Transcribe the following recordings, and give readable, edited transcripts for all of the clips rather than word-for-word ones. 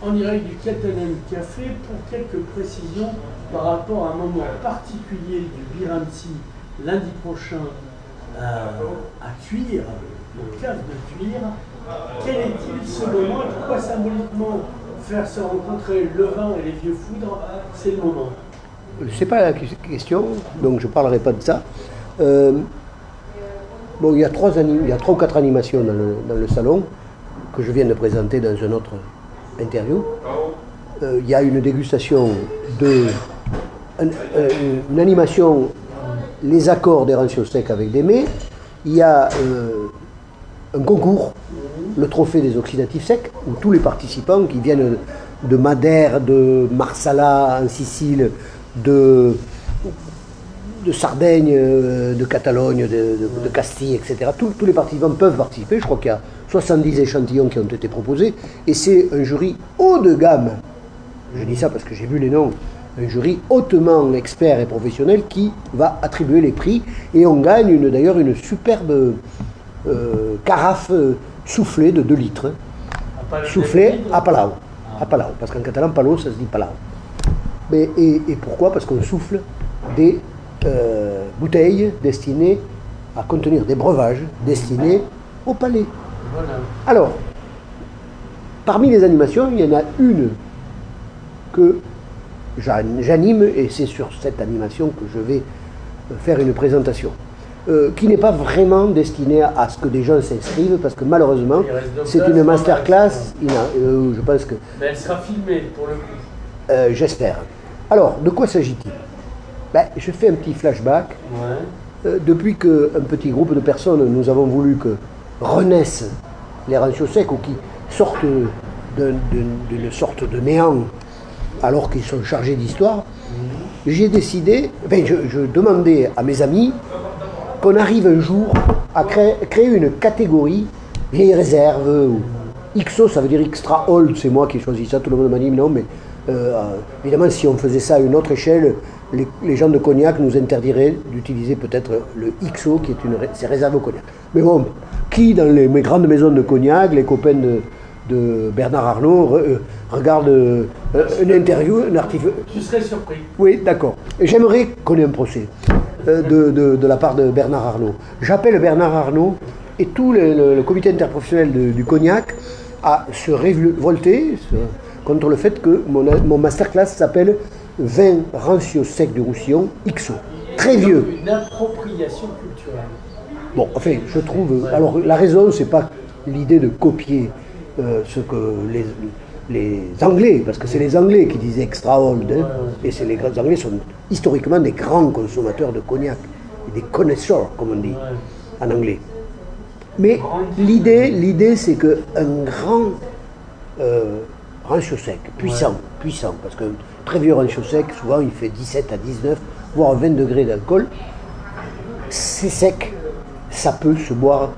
en direct du Catalan Café pour quelques précisions par rapport à un moment particulier du Biramsi lundi prochain à Cuire, au cave de Cuire. Quel est-il ce moment et pourquoi symboliquement faire se rencontrer le vin et les vieux foudres, c'est le moment? C'est pas la question, donc je ne parlerai pas de ça. Bon, il y a trois ou quatre animations dans le salon que je viens de présenter dans une autre interview. Il y a une dégustation une animation, les accords des rancios secs avec des mets. Il y a un concours, le trophée des oxydatifs secs, où tous les participants qui viennent de Madère, de Marsala en Sicile, de Sardaigne, de Catalogne, de Castille, etc. Tous les participants peuvent participer. Je crois qu'il y a 70 échantillons qui ont été proposés. Et c'est un jury haut de gamme. Je dis ça parce que j'ai vu les noms. Un jury hautement expert et professionnel qui va attribuer les prix. Et on gagne d'ailleurs une superbe carafe soufflée de 2 litres. Soufflée à Palau. À Palau. Parce qu'en catalan, Palau, ça se dit Palau. Et pourquoi? Parce qu'on souffle des bouteilles destinées à contenir des breuvages destinés au palais. Voilà. Alors, parmi les animations, il y en a une que j'anime, et c'est sur cette animation que je vais faire une présentation, qui n'est pas vraiment destinée à ce que des gens s'inscrivent, parce que malheureusement, c'est une masterclass, je pense que... Mais elle sera filmée pour le coup. J'espère. Alors, de quoi s'agit-il? Je fais un petit flashback. Ouais. Depuis qu'un petit groupe de personnes, nous avons voulu que renaissent les rancios secs, ou qui sortent d'une sorte de néant, alors qu'ils sont chargés d'histoire, j'ai décidé, je demandais à mes amis qu'on arrive un jour à créer une catégorie vieille réserve, ou XO, ça veut dire extra old, c'est moi qui ai choisi ça, tout le monde m'a dit non, mais évidemment si on faisait ça à une autre échelle, les gens de Cognac nous interdiraient d'utiliser peut-être le XO, qui est c'est réservé au Cognac. Mais bon, qui dans mes grandes maisons de Cognac, les copains de Bernard Arnault, regarde une interview, un article... Tu serais surpris. Oui, d'accord. J'aimerais qu'on ait un procès de la part de Bernard Arnault. J'appelle Bernard Arnault et tout le comité interprofessionnel du Cognac à se révolter contre le fait que mon masterclass s'appelle Vin rancios secs du Roussillon XO. Très vieux. Une appropriation culturelle. Bon, enfin, je trouve... Alors, la raison, c'est pas l'idée de copier ce que les Anglais, parce que c'est les Anglais qui disaient extra old, hein, et les Anglais sont historiquement des grands consommateurs de cognac, et des connaisseurs, comme on dit en anglais. Mais l'idée, c'est qu'un grand rancio sec, puissant, parce qu'un très vieux rancio sec, souvent il fait 17 à 19, voire 20 degrés d'alcool, c'est sec, ça peut se boire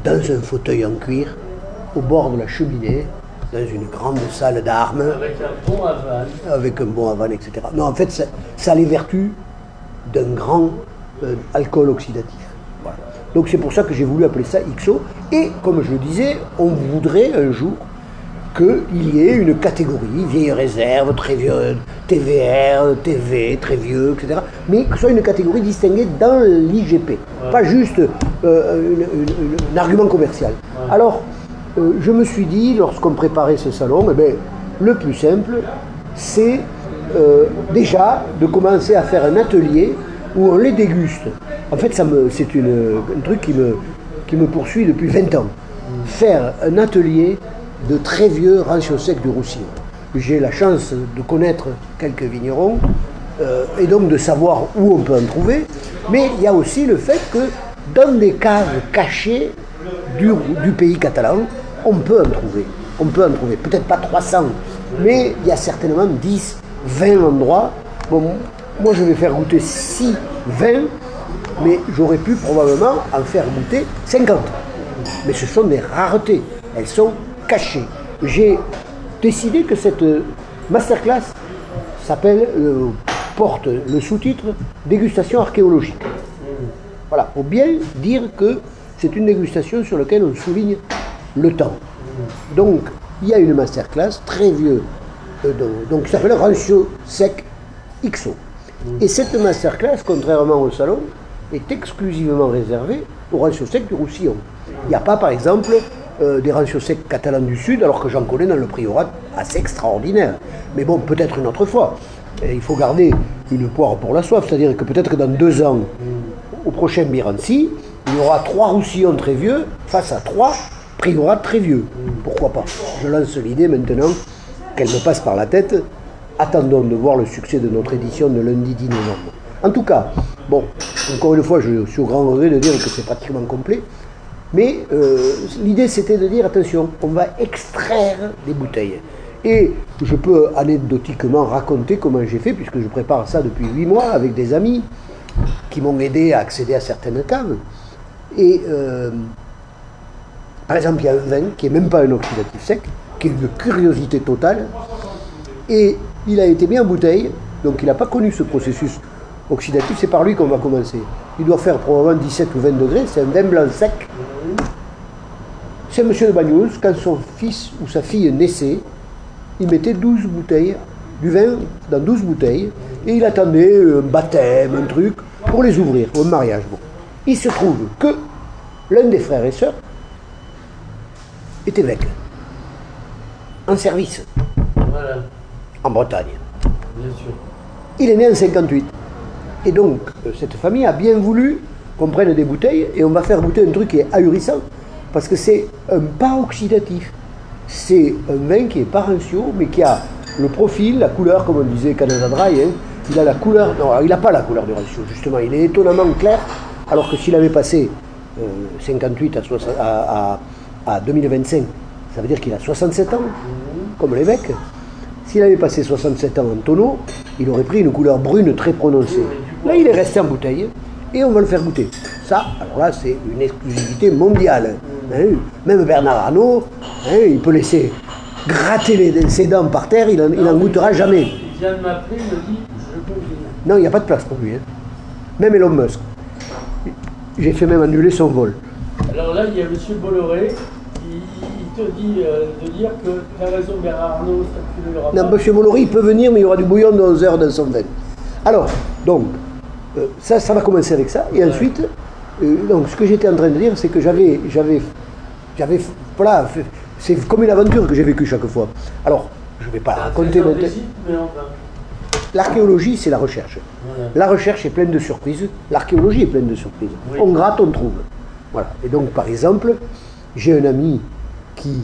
dans un fauteuil en cuir, au bord de la cheminée, dans une grande salle d'armes. Avec un bon aval. Avec un bon aval, etc. Non, en fait, ça a les vertus d'un grand alcool oxydatif. Voilà. Donc c'est pour ça que j'ai voulu appeler ça XO. Et comme je le disais, on voudrait un jour qu'il y ait une catégorie, vieille réserve, très vieux, TVR, TV, très vieux, etc. Mais que ce soit une catégorie distinguée dans l'IGP. Pas juste un argument commercial. Alors, je me suis dit, lorsqu'on préparait ce salon, le plus simple, c'est déjà de commencer à faire un atelier où on les déguste. En fait, c'est un truc qui me poursuit depuis 20 ans. Faire un atelier de très vieux rancios secs du Roussillon. J'ai la chance de connaître quelques vignerons et donc de savoir où on peut en trouver. Mais il y a aussi le fait que dans des caves cachées du pays catalan, on peut en trouver. Peut-être pas 300, mais il y a certainement 10, 20 endroits. Bon, moi je vais faire goûter 6, 20, mais j'aurais pu probablement en faire goûter 50. Mais ce sont des raretés, elles sont cachées. J'ai décidé que cette masterclass porte le sous-titre Dégustation archéologique. Voilà, pour bien dire que c'est une dégustation sur laquelle on souligne le temps. Donc, il y a une masterclass très vieux, donc qui s'appelle Rancio Sec XO. Et cette masterclass, contrairement au salon, est exclusivement réservée au rancio sec du Roussillon. Il n'y a pas, par exemple, des rancio secs catalans du Sud, alors que j'en connais dans le priorat assez extraordinaire. Mais bon, peut-être une autre fois. Et il faut garder une poire pour la soif, c'est-à-dire que peut-être que dans 2 ans, au prochain Birancy, il y aura 3 Roussillons très vieux face à 3 priorats très vieux. Pourquoi pas? Je lance l'idée maintenant qu'elle me passe par la tête. Attendons de voir le succès de notre édition de lundi 10 novembre. En tout cas, bon, encore une fois, je suis au grand regret de dire que c'est pratiquement complet. Mais l'idée, c'était de dire, attention, on va extraire des bouteilles. Et je peux anecdotiquement raconter comment j'ai fait, puisque je prépare ça depuis 8 mois avec des amis qui m'ont aidé à accéder à certaines caves. Et par exemple, il y a un vin qui n'est même pas un oxydatif sec, qui est une curiosité totale. Et il a été mis en bouteille, donc il n'a pas connu ce processus oxydatif, c'est par lui qu'on va commencer. Il doit faire probablement 17 ou 20 degrés, c'est un vin blanc sec. C'est monsieur de Bagnols, quand son fils ou sa fille naissait, il mettait 12 bouteilles, du vin dans 12 bouteilles, et il attendait un baptême, un truc, pour les ouvrir, ou un mariage. Bon. Il se trouve que l'un des frères et sœurs est évêque, en service, Voilà, en Bretagne. bien sûr. Il est né en 58. Et donc, cette famille a bien voulu qu'on prenne des bouteilles et on va faire goûter un truc qui est ahurissant parce que c'est un pas oxydatif. C'est un vin qui est pas rancio, mais qui a le profil, la couleur, comme on disait Canada Dry. Hein. Il a la couleur, non, il n'a pas la couleur du rancio, justement. Il est étonnamment clair, alors que s'il avait passé 58 à 2025, ça veut dire qu'il a 67 ans, comme l'évêque. S'il avait passé 67 ans en tonneau, il aurait pris une couleur brune très prononcée. Là, il est resté en bouteille et on va le faire goûter. Ça, alors là, c'est une exclusivité mondiale. Hein. Même Bernard Arnault, hein, il peut laisser gratter ses dents par terre, il n'en goûtera jamais. Il vient de m'appeler, il me dit, je peux venir. Non, il n'y a pas de place pour lui. Hein. Même Elon Musk. J'ai fait même annuler son vol. Alors là, il y a M. Bolloré, il te dit de dire que tu as raison, Bernard Arnault, ça ne le Non, M. Bolloré, il peut venir, mais il y aura du bouillon de 11 heures dans son vin. Alors, donc, ça va commencer avec ça. Et ensuite, donc, ce que j'étais en train de dire, c'est que j'avais voilà, c'est comme une aventure que j'ai vécue chaque fois. Alors, je ne vais pas raconter maintenant. Mais enfin. L'archéologie, c'est la recherche. Voilà. La recherche est pleine de surprises. L'archéologie est pleine de surprises. Oui. On gratte, on trouve. Voilà. Et donc, par exemple, j'ai un ami qui,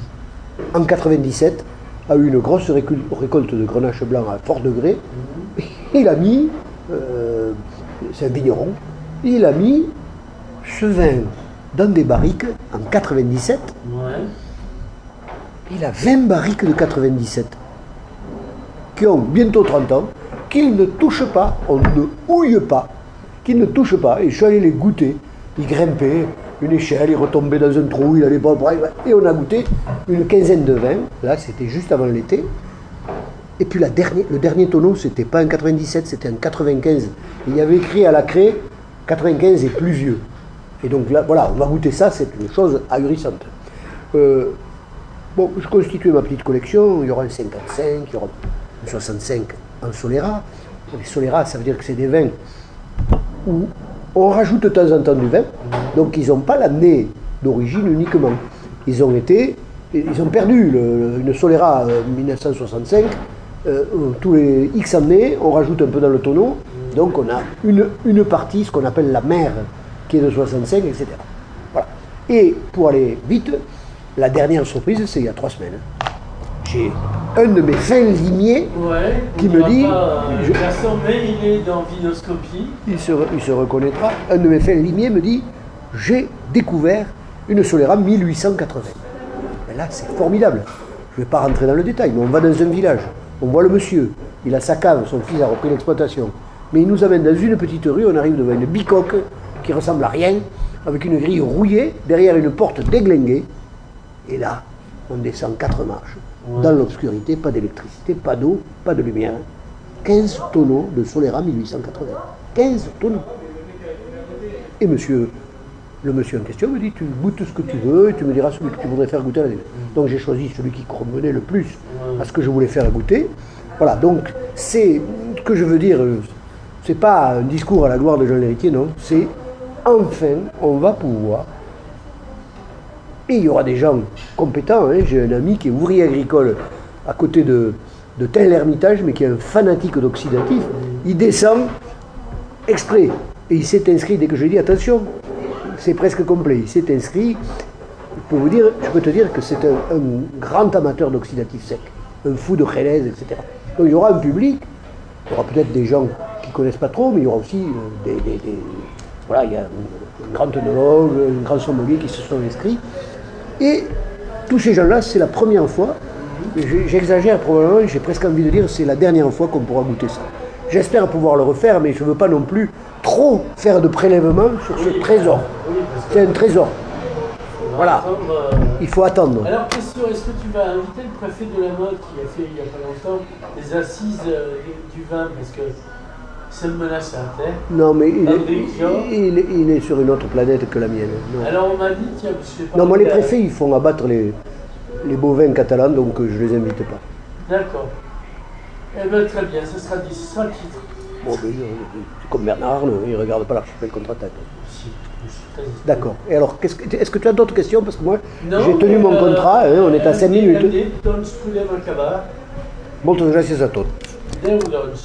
en 97, a eu une grosse récolte de grenache blanc à fort degré. Il a mis, c'est un vigneron, il a mis ce vin dans des barriques en 97. Ouais. Il a 20 barriques de 97 qui ont bientôt 30 ans, qu'il ne touche pas, on ne houille pas, qu'il ne touche pas. Et je suis allé les goûter. Il grimpait une échelle, il retombait dans un trou, il allait pas, et on a goûté une quinzaine de vins. Là, c'était juste avant l'été. Et puis le dernier tonneau, c'était pas en 97, c'était en 95. Il y avait écrit à la craie 95 est plus vieux. Et donc là, voilà, on va goûter ça, c'est une chose ahurissante. Bon, je constituais ma petite collection, il y aura un 55, il y aura un 65 en Solera. Les Solera, ça veut dire que c'est des vins où on rajoute de temps en temps du vin, donc ils n'ont pas l'année d'origine uniquement. Ils ont perdu une Solera 1965, tous les X années, on rajoute un peu dans le tonneau, donc on a une partie, ce qu'on appelle la mère, qui est de 65, etc. Voilà. Et pour aller vite, la dernière surprise, c'est il y a 3 semaines. J'ai un de mes fins limiers qui me dit... Mais il est dans Vinoscopie. Il se reconnaîtra. Un de mes fins limiers me dit j'ai découvert une Solera 1880. Mais là, c'est formidable. Je ne vais pas rentrer dans le détail, mais on va dans un village. On voit le monsieur. Il a sa cave, son fils a repris l'exploitation. Mais il nous amène dans une petite rue, on arrive devant une bicoque qui ressemble à rien, avec une grille rouillée, derrière une porte déglinguée. Et là, on descend 4 marches. Dans l'obscurité, pas d'électricité, pas d'eau, pas de lumière. 15 tonneaux de Solera 1880. 15 tonneaux. Et monsieur Le monsieur en question me dit, tu goûtes ce que tu veux et tu me diras celui que tu voudrais faire goûter à la dégustation. Donc j'ai choisi celui qui convenait le plus à ce que je voulais faire goûter. Voilà, donc c'est ce que je veux dire, c'est pas un discours à la gloire de Jean L'Héritier, non, c'est enfin on va pouvoir, et il y aura des gens compétents, hein. J'ai un ami qui est ouvrier agricole à côté de Tain-l'Hermitage, mais qui est un fanatique d'oxydatif, il descend exprès, et il s'est inscrit dès que je lui ai dit attention, c'est presque complet, il s'est inscrit, je peux te dire que c'est un grand amateur d'oxydatif sec, un fou de Jerez, etc. Donc il y aura un public, il y aura peut-être des gens qui ne connaissent pas trop, mais il y aura aussi voilà, il y a un grand œnologue, un grand sommelier qui se sont inscrits. Et tous ces gens-là, c'est la première fois, j'exagère probablement, j'ai presque envie de dire c'est la dernière fois qu'on pourra goûter ça. J'espère pouvoir le refaire, mais je ne veux pas non plus trop faire de prélèvements sur ce trésor. C'est un trésor. Voilà, il faut attendre. Alors, question, est-ce que tu vas inviter le préfet de la Motte qui a fait il n'y a pas longtemps les assises du vin, parce que ça me menace à terre? Non, mais il est sur une autre planète que la mienne. Non. Alors on m'a dit, tiens, je sais pas. Non, moi les préfets, ils font abattre les bovins catalans, donc je les invite pas. D'accord. Eh bien, très bien, ce sera dit, ce sera le titre. Bon, ben, c'est comme Bernard Arnault, il ne regarde pas l'archipel contre-attaque. D'accord. Et alors, est-ce que tu as d'autres questions? Parce que moi, j'ai tenu mon contrat, hein, on est à 5 minutes. Molto gracias a tutti.